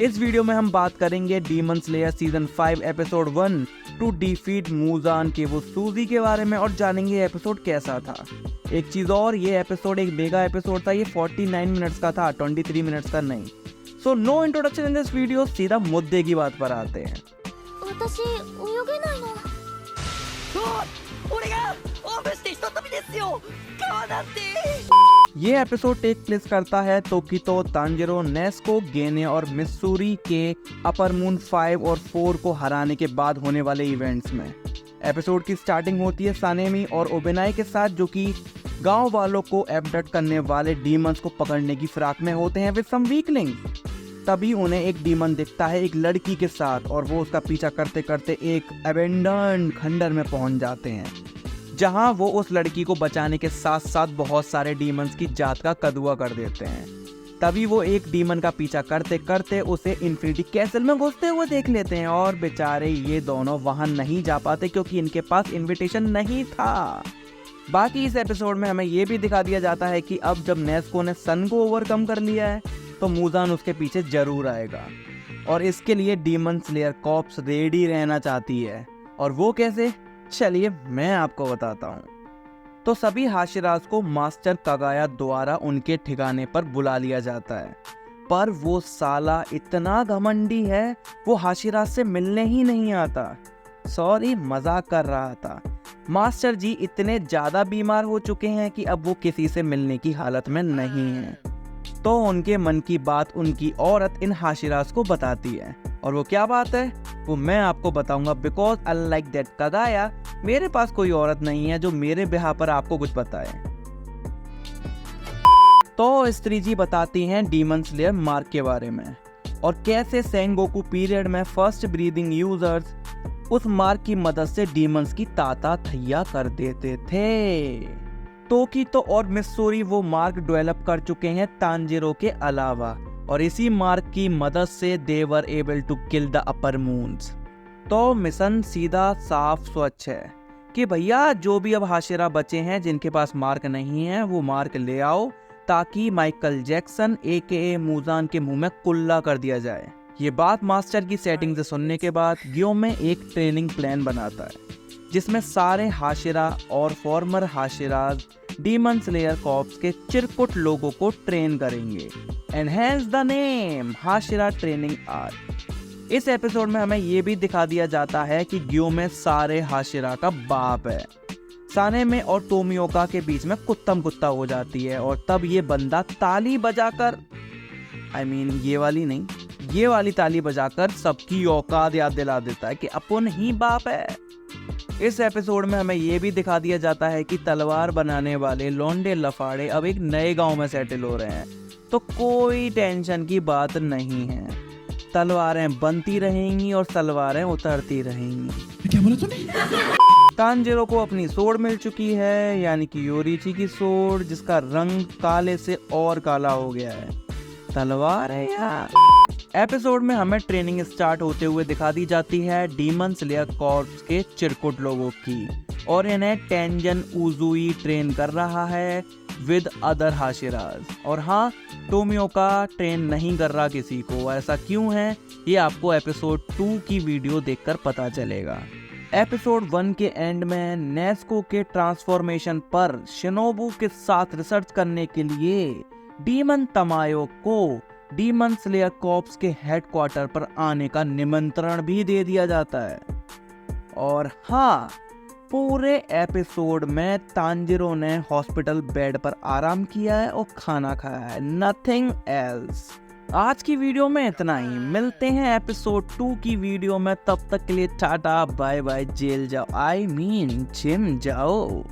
इस वीडियो में हम बात करेंगे demon slayer season 5 episode 1 to defeat Muzan के वो सूजी के बारे में और जानेंगे एपिसोड कैसा था। एक चीज और, ये एपिसोड एक मेगा एपिसोड था। ये 49 मिनट्स का था, 23 मिनट्स का नहीं। So no introduction in this video, सीधा मुद्दे की बात पर आते हैं। ये एपिसोड टेक प्लेस करता है तोकितो, तांजिरो, नेस्को, गेने और मिसूरी के अपर मून 5 और 4 को हराने के बाद होने वाले इवेंट्स में। एपिसोड की स्टार्टिंग होती है सानेमी और ओबेनाई के साथ, जो कि गांव वालों को एबडक्ट करने वाले डीमंस को पकड़ने की फिराक में होते हैं विद सम वीकलिंग्स। तभी उन्हें एक डीमन दिखता है एक लड़की के साथ और वो उसका पीछा करते करते एक अबेंडन्ड खंडर में पहुंच जाते हैं, जहां वो उस लड़की को बचाने के साथ साथ बहुत सारे डीमंस की जात का कदुआ कर देते हैं। तभी वो एक डीमन का पीछा करते करते उसे इन्फिनिटी कैसल में घुसते हुए देख लेते हैं और बेचारे ये दोनों वहां नहीं जा पाते क्योंकि इनके पास इनविटेशन नहीं था। बाकी इस एपिसोड में हमें ये भी दिखा दिया जाता है कि अब जब नेस्को ने सन को ओवरकम कर लिया है तो मूजान उसके पीछे जरूर आएगा और इसके लिए डीमन स्लेयर कॉर्प्स रेडी रहना चाहती है। और वो कैसे, चलिए मैं आपको बताता हूँ। तो सभी हाशिराज को मास्टर कागाया द्वारा उनके ठिकाने पर बुला लिया जाता है, पर वो साला इतना घमंडी है वो हाशिराज से मिलने ही नहीं आता। सॉरी, मजाक कर रहा था। मास्टर जी इतने ज्यादा बीमार हो चुके हैं कि अब वो किसी से मिलने की हालत में नहीं है। तो उनके मन की बात उनकी औरत इन हाशिराज को बताती है, और वो क्या बात है वो मैं आपको बताऊंगा, बिकॉज अनलाइक दैट कागाया मेरे पास कोई औरत नहीं है जो मेरे ब्याह पर आपको कुछ बताए। तो स्त्री जी बताती हैं डीमन स्लेयर मार्क के बारे में और कैसे सेंगोकू पीरियड में फर्स्ट ब्रीदिंग यूजर्स उस मार्क की मदद से डीमंस की ताता थैया कर देते थे। तोकितो और मिसूरी वो मार्क डेवलप कर चुके हैं तांजिरो के अलावा, और इसी मार्क की मदद से they were able to kill the upper moons. तो मिशन सीधा साफ स्वच्छ है कि भैया जो भी अब हाशिरा बचे हैं जिनके पास मार्क नहीं है वो मार्क ले आओ, ताकि माइकल जैक्सन AKA मूजान के मुंह में कुल्ला कर दिया जाए। ये बात मास्टर की सेटिंग से सुनने के बाद ग्योमे एक ट्रेनिंग प्लान बनाता है जिसमें सारे हाशिरा और farmer Hashiras demon slayer corps के चिरकुट लोगों को ट्रेन करेंगे। And hence the name Hashira training arc. इस एपिसोड में हमें ये भी दिखा दिया जाता है कि ग्योमे सारे हाशिरा का बाप है। सानेमे और टोमियोका के बीच में कुत्तम कुत्ता हो जाती है और तब ये बंदा ताली बजाकर, ये वाली नहीं, ये वाली ताली बजाकर सबकी औकात याद दिला देता है कि अपन ही बाप है। इस एपिसोड में हमें ये भी दिखा दिया जाता है कि तलवार बनाने वाले लौंडे लफाड़े अब एक नए गांव में सेटल हो रहे हैं, तो कोई टेंशन की बात नहीं है। तलवारें बनती रहेंगी और तलवारें उतरती रहेंगी। क्या बोला तूने? तांजिरो को अपनी सोड मिल चुकी है, यानी कि योरीची की सोड, जिसका रंग काले से और काला हो गया है। तलवार है यार। एपिसोड में हमें ट्रेनिंग स्टार्ट होते हुए दिखा दी जाती है डीमन स्लेयर कॉर्प्स के चिरकुट लोगों की, और इन्हें टेंजन उजुई ट्रेन कर रहा है विद अदर हाशिराज। और हाँ, टोमियोका ट्रेन नहीं कर रहा किसी को। ऐसा क्यों है ये आपको एपिसोड 2 की वीडियो देखकर पता चलेगा। एपिसोड 1 के एंड में नेस्को के ट्रांसफॉर्मेशन पर शिनोबू के साथ रिसर्च करने के लिए डीमन तमायो को डीमन स्लेयर कॉर्प्स के हेडक्वार्टर पर आने का निमंत्रण भी दे दिया जाता है। और हाँ, पूरे एपिसोड में तांजिरो ने हॉस्पिटल बेड पर आराम किया है और खाना खाया है, नथिंग एल्स। आज की वीडियो में इतना ही। मिलते हैं एपिसोड 2 की वीडियो में, तब तक के लिए टाटा बाय बाय। जेल जाओ, जिम जाओ।